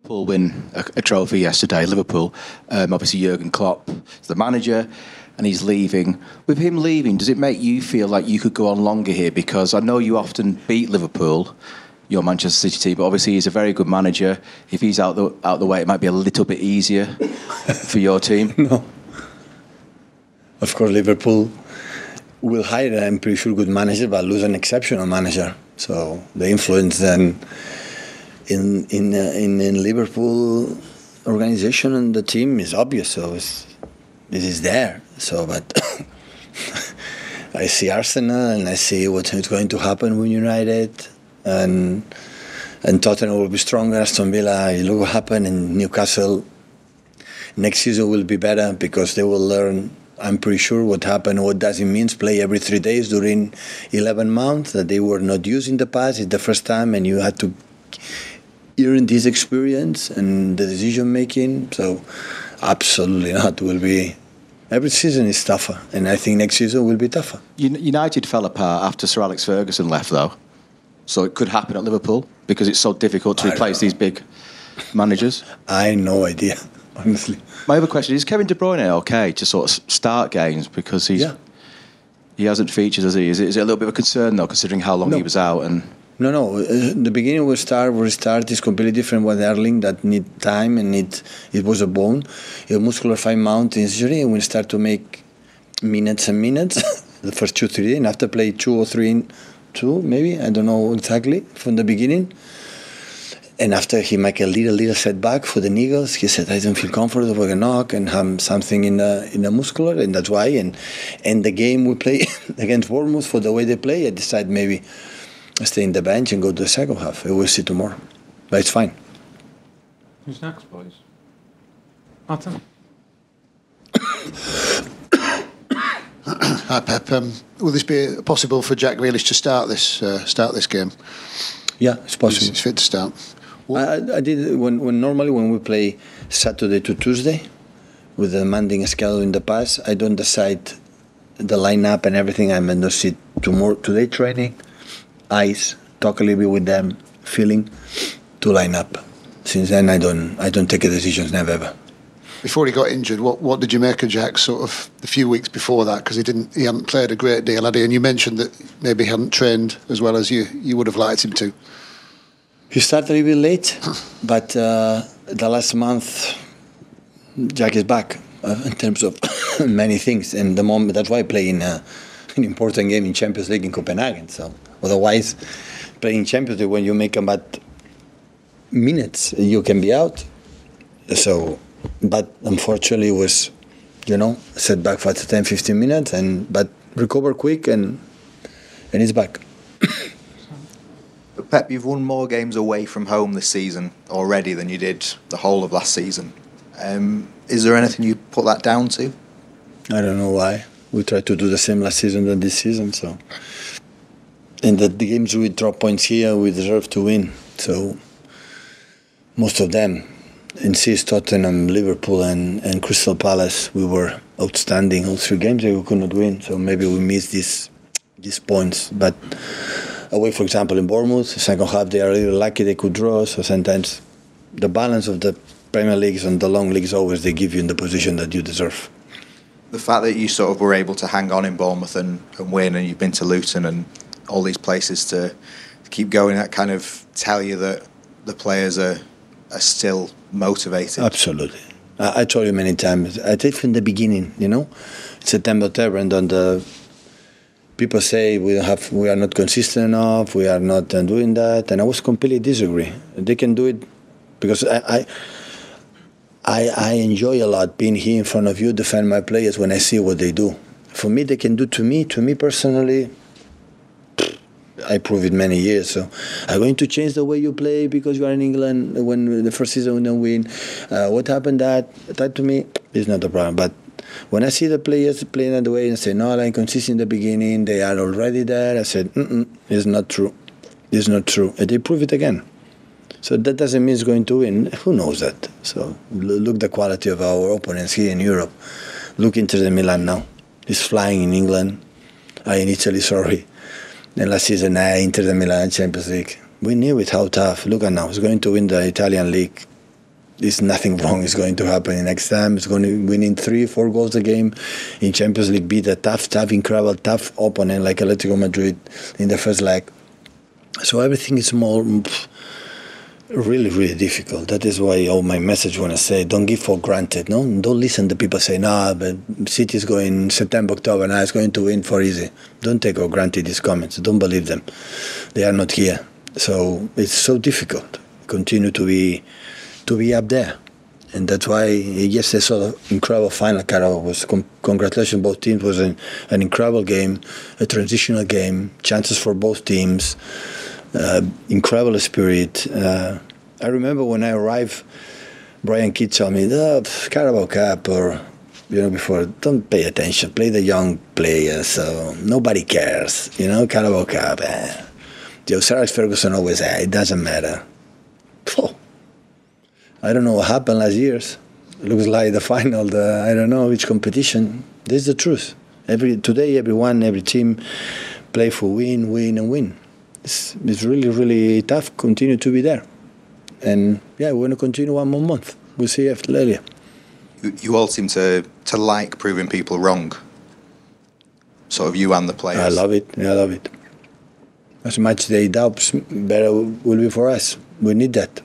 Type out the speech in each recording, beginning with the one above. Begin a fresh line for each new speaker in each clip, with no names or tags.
Liverpool win a trophy yesterday. Liverpool, obviously Jurgen Klopp is the manager, and he's leaving. With him leaving, does it make you feel like you could go on longer here? Because I know you often beat Liverpool, your Manchester City team, but obviously he's a very good manager. If he's out the way, it might be a little bit easier for your team.
No. Of course, Liverpool will hire, I'm pretty sure, good manager, but lose an exceptional manager. So the influence then in Liverpool organization and the team is obvious. So it is there. So, but I see Arsenal and I see what is going to happen with United, and Tottenham will be stronger. Aston Villa, you look what happened in Newcastle. Next season will be better because they will learn, I'm pretty sure, what happened, what does it mean to play every 3 days during 11 months that they were not used in the past. It's the first time, and you had to earn this experience and the decision making. So absolutely not. Will be every season is tougher, and I think next season will be tougher.
United fell apart after Sir Alex Ferguson left, though. So it could happen at Liverpool because it's so difficult to replace these big managers.
I have no idea, honestly.
My other question is Kevin De Bruyne okay to sort of start games because he hasn't featured, has he? Is it a little bit of a concern though, considering how long he was out? And
No. The beginning will restart is completely different with Erling that need time and it was a bone. A muscular fine mount injury, and we start to make minutes and minutes the first 2-3 days, and after play 2 or 3 maybe, I don't know exactly, from the beginning. And after he make a little setback for the niggles, he said, I don't feel comfortable with a knock and have something in the muscular, and that's why. And the game we play against Bournemouth, for the way they play, I decide maybe stay in the bench and go to the second half. We'll see tomorrow. But it's fine.
Who's next, boys? Martin?
Hi, Pep. Will this be possible for Jack Grealish to start this game?
Yeah, it's possible.
He's fit to start.
I did normally when we play Saturday to Tuesday with the demanding schedule in the past, I don't decide the lineup and everything. I'm going to see today training, eyes, talk a little bit with them, feeling to line up. Since then, I don't take a decisions, never ever.
Before he got injured, what did you make of Jack sort of the few weeks before that? Because he hadn't played a great deal, had he? And you mentioned that maybe he hadn't trained as well as you would have liked him to.
He started a little bit late, but the last month, Jack is back in terms of many things. And the moment that's why I play in an important game in Champions League in Copenhagen. So otherwise, playing Champions League when you make about minutes, you can be out. So. But unfortunately, it was, setback for 10-15 minutes, but recover quick and he's back.
But Pep, you've won more games away from home this season already than you did the whole of last season. Is there anything you put that down to?
I don't know why. We tried to do the same last season than this season. So, and the games we drop points here, we deserve to win. So, most of them. In Tottenham, Liverpool and Crystal Palace, we were outstanding all 3 games that we could not win. So maybe we missed these points. But away, for example, in Bournemouth, the second half, they are a little lucky they could draw. So sometimes the balance of the Premier Leagues and the long leagues always they give you in the position that you deserve.
The fact that you sort of were able to hang on in Bournemouth and win, and you've been to Luton and all these places to keep going, that kind of tell you that the players are still motivated.
Absolutely. I told you many times. I think from the beginning, September, October, and then the people say we are not consistent enough, we are not doing that, and I was completely disagree. They can do it because I enjoy a lot being here in front of you, defend my players when I see what they do. For me, they can do to me personally. I proved it many years. So I'm going to change the way you play because you are in England when the first season we don't win. What happened that to me is not a problem. But when I see the players playing that way and say, no, I'm consistent in the beginning, they are already there, I said, it's not true. It's not true. And they prove it again. So that doesn't mean it's going to win. Who knows that? So look the quality of our opponents here in Europe. Look into the Milan now. He's flying in England. In Italy, sorry. And last season, I entered the Milan Champions League. We knew it, how tough. Look at now. He's going to win the Italian league. There's nothing wrong is going to happen next time. It's going to win in 3-4 goals a game. In Champions League, beat a tough, incredible, tough opponent like Atletico Madrid in the first leg. So everything is more really, really difficult. That is why my message when I say don't give for granted. No, don't listen to people say, "No, but City is going September, October, now it's going to win for easy." Don't take for granted these comments. Don't believe them. They are not here. So it's so difficult. Continue to be up there, and that's why yesterday saw an incredible final. Carol was congratulations both teams. It was an incredible game, a transitional game, chances for both teams. Incredible spirit. I remember when I arrived, Brian Kidd told me, Carabao Cup or before, don't pay attention, play the young players, so nobody cares, Carabao Cup. Sir Alex Ferguson always said, it doesn't matter. Oh, I don't know what happened last year's. It looks like the final, I don't know which competition. This is the truth. Today, every team play for win, and win. It's really, really tough. Continue to be there, and we're going to continue one more month. We'll see after later.
You all seem to like proving people wrong. Sort of you and the players.
I love it. As much they doubt, better will be for us. We need that.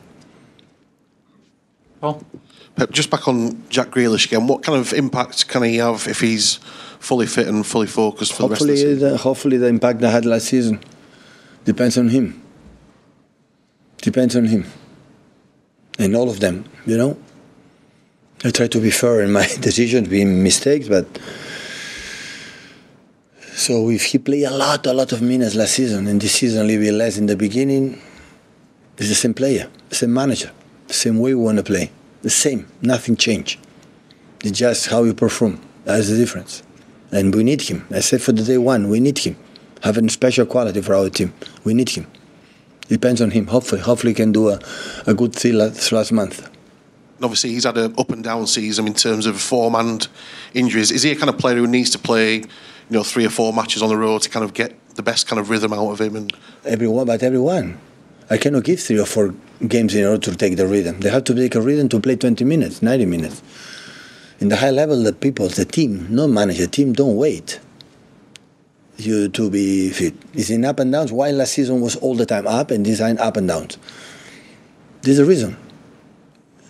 Paul?
Pep, just back on Jack Grealish again. What kind of impact can he have if he's fully fit and fully focused for the rest of the season?
Hopefully, the impact I had last season. Depends on him. And all of them, I try to be fair in my decisions, being mistakes, but so if he played a lot of minutes last season, and this season a little bit less in the beginning, it's the same player, the same manager, the same way we want to play, the same, nothing changed. It's just how you perform. That's the difference. And we need him. I said for the day one, we need him. Having a special quality for our team. We need him. Depends on him. Hopefully he can do a good thing last month.
And obviously he's had an up and down season in terms of form and injuries. Is he a kind of player who needs to play, 3 or 4 matches on the road to kind of get the best kind of rhythm out of him? And
everyone. I cannot give 3 or 4 games in order to take the rhythm. They have to take a rhythm to play 20 minutes, 90 minutes. In the high level, the people, the team, no manager, team don't wait you to be fit. It's in up and downs. While last season was all the time up, and this time up and downs. This is the reason.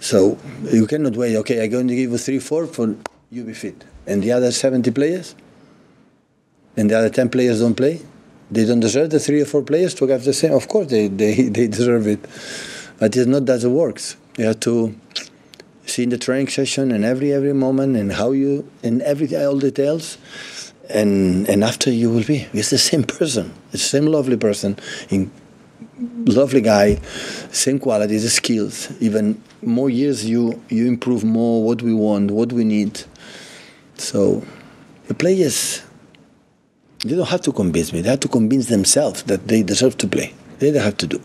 So you cannot wait. Okay, I'm going to give you 3-4 for you be fit, and the other 70 players, and the other 10 players don't play. They don't deserve the 3 or 4 players to have the same. Of course, they deserve it, but it's not that it works. You have to see in the training session and every moment and how you in all details. And after you will be, it's the same person, it's the same lovely person, lovely guy, same qualities, the skills. Even more years, you improve more what we want, what we need. So the players, they don't have to convince me. They have to convince themselves that they deserve to play. They don't have to do.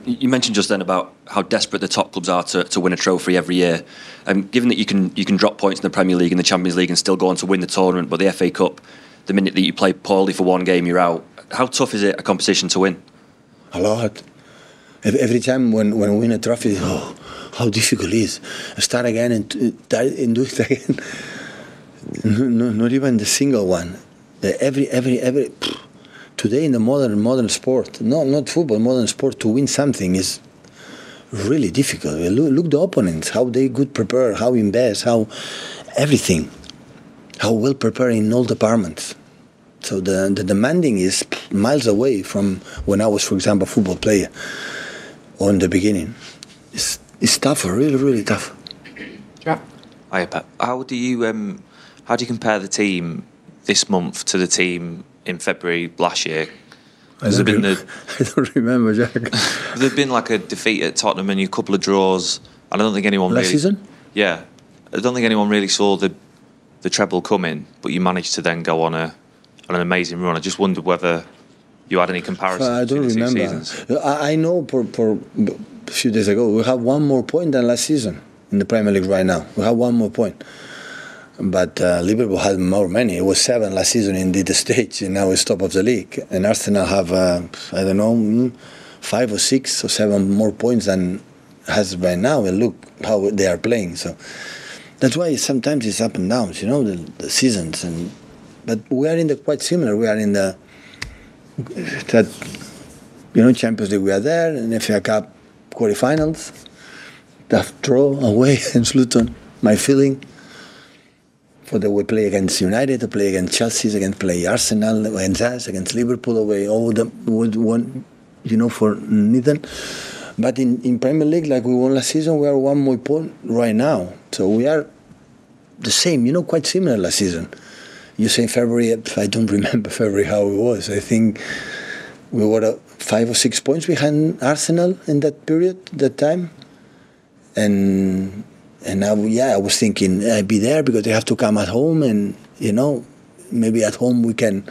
You mentioned just then about how desperate the top clubs are to win a trophy every year. Given that you can drop points in the Premier League and the Champions League and still go on to win the tournament, but the FA Cup, the minute that you play poorly for one game, you're out. How tough is it a competition to win?
A lot. Every time when we win a trophy, how difficult it is. Start again and do it again. Not even the single one. Every today in the modern sport, not football, modern sport, to win something is really difficult. Look the opponents, how they good prepare, how invest, how everything, how well prepared in all departments. So the demanding is miles away from when I was, for example, a football player or in the beginning. It's tougher, really, really tough.
Jack?
Hi, Pep. How do you compare the team this month to the team in February last year?
I don't remember, Jack.
There's been like a defeat at Tottenham and a couple of draws. I don't think anyone
last season?
Yeah. I don't think anyone really saw the treble coming, but you managed to then go on an amazing run. I just wondered whether you had any comparisons
I don't
between the
remember.
2 seasons.
I know for a few days ago, we have 1 more point than last season in the Premier League right now. We have 1 more point. But Liverpool had many. It was 7 last season in the stage, and now it's top of the league. And Arsenal have, 5 or 6 or 7 more points than has right now, and look how they are playing. So that's why sometimes it's up and downs, the seasons. But we are in the quite similar. We are in the Champions League. We are there, and FA Cup quarterfinals. Tough draw away against Luton. My feeling. For the we play against United, to play against Chelsea, against play Arsenal, against us, against Liverpool away. All the would won, for Nathan. But in Premier League, like we won last season, we are 1 more point right now. So we are the same, quite similar last season. You say February, I don't remember February how it was. I think we were 5 or 6 points behind Arsenal in that period, that time. And now, I was thinking I'd be there because they have to come at home, and maybe at home we can.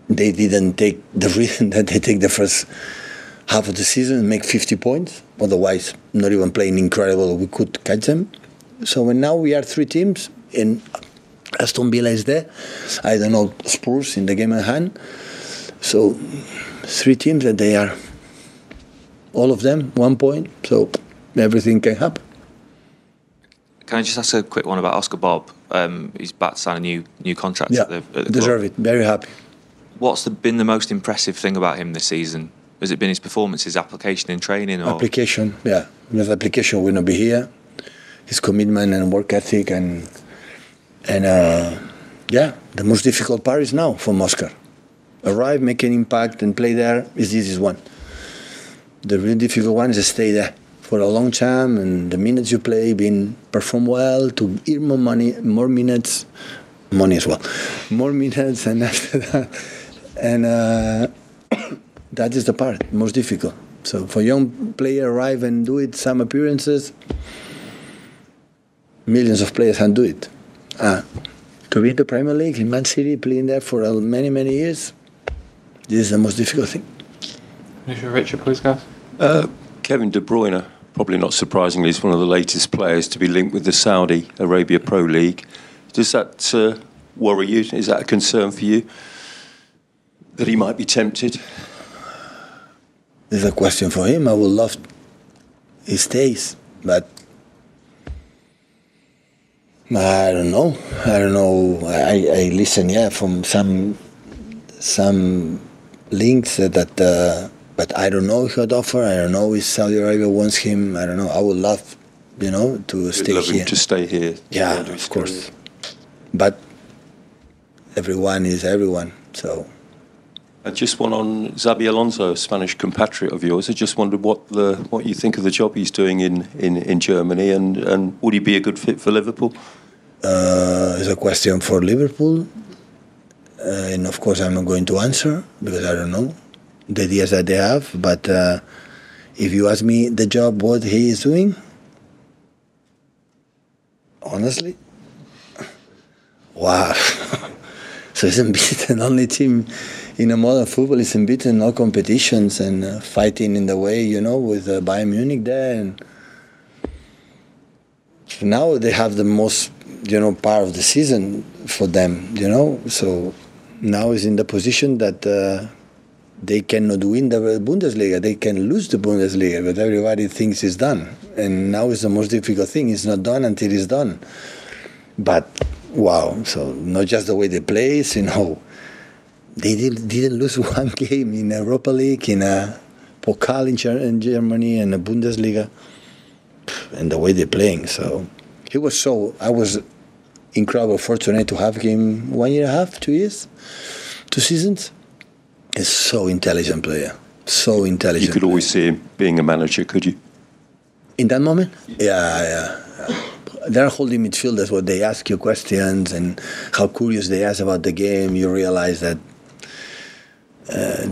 They didn't take the reason that they take the first half of the season and make 50 points. Otherwise, not even playing incredible, we could catch them. So now we are 3 teams, and Aston Villa is there. I don't know Spurs in the game at hand. So 3 teams that they are, all of them 1 point. So everything can happen.
Can I just ask a quick one about Oscar Bobb? He's about to sign a new contract at the
deserve
club.
it. Very happy.
What's been the most impressive thing about him this season? Has it been his performance, his application in training? Or?
Application, yeah. Without application, we would not be here. His commitment and work ethic and the most difficult part is now from Oscar. Arrive, make an impact, and play there is the easiest one. The really difficult one is to stay there for a long time, and the minutes you play, perform well, to earn more money, more minutes, money as well, more minutes, and after that, and that is the part most difficult. So for young player arrive and do it, some appearances, millions of players can do it. To be in the Premier League in Man City, playing there for many years, this is the most difficult thing.
Mr. Richard, please, guys.
Kevin De Bruyne, probably not surprisingly, is one of the latest players to be linked with the Saudi Arabia Pro League. Does that worry you? Is that a concern for you, that he might be tempted?
This is a question for him. I would love he stays, but I don't know. I listen, from some links that. But I don't know if he'd offer. I don't know if Saudi Arabia wants him. I don't know. I would love, to stay
love
here.
Him to stay here.
Yeah, of course. But everyone is everyone. So.
Just one on Xabi Alonso, a Spanish compatriot of yours. I just wondered what you think of the job he's doing in Germany, and would he be a good fit for Liverpool?
It's a question for Liverpool, and of course I'm not going to answer because I don't know the ideas that they have. But if you ask me the job, what he is doing, honestly, wow. So it's unbeaten, only team in a modern football is unbeaten in all competitions and fighting in the way, with Bayern Munich there. And now they have the most, part of the season for them, So now is in the position that they cannot win the Bundesliga. They can lose the Bundesliga, but everybody thinks it's done. And now is the most difficult thing. It's not done until it's done. But, wow. So not just the way they play, they didn't lose one game in Europa League, in a Pokal in Germany, and a Bundesliga, and the way they're playing. So I was incredibly fortunate to have him 1 year and a half, 2 years, 2 seasons. He's so intelligent player, so intelligent.
You could always see him being a manager, could you?
In that moment? Yeah. There are holding midfielders where they ask you questions and how curious they ask about the game. You realize that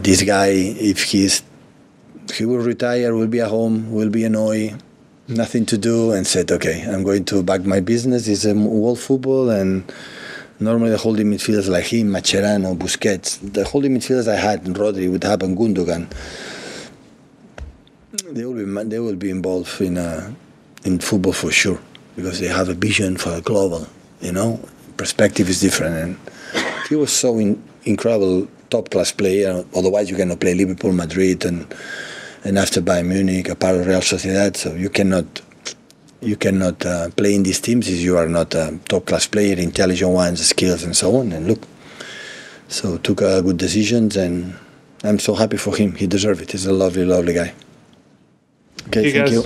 this guy, if he will retire, will be at home, will be annoyed, nothing to do, and said, okay, I'm going to back my business. It's a world football, and normally the holding midfielders like him, Mascherano, Busquets, the holding midfielders I had, Rodri, would happen, Gundogan, they will be involved in football for sure, because they have a vision for a global, perspective is different. And he was so incredible, top-class player. Otherwise, you cannot play Liverpool, Madrid, and and after Bayern Munich, a part of Real Sociedad. So you cannot play in these teams if you are not a top-class player, intelligent ones, skills, and so on. And look, so took good decisions, and I'm so happy for him. He deserves it. He's a lovely, lovely guy. Okay, thank you.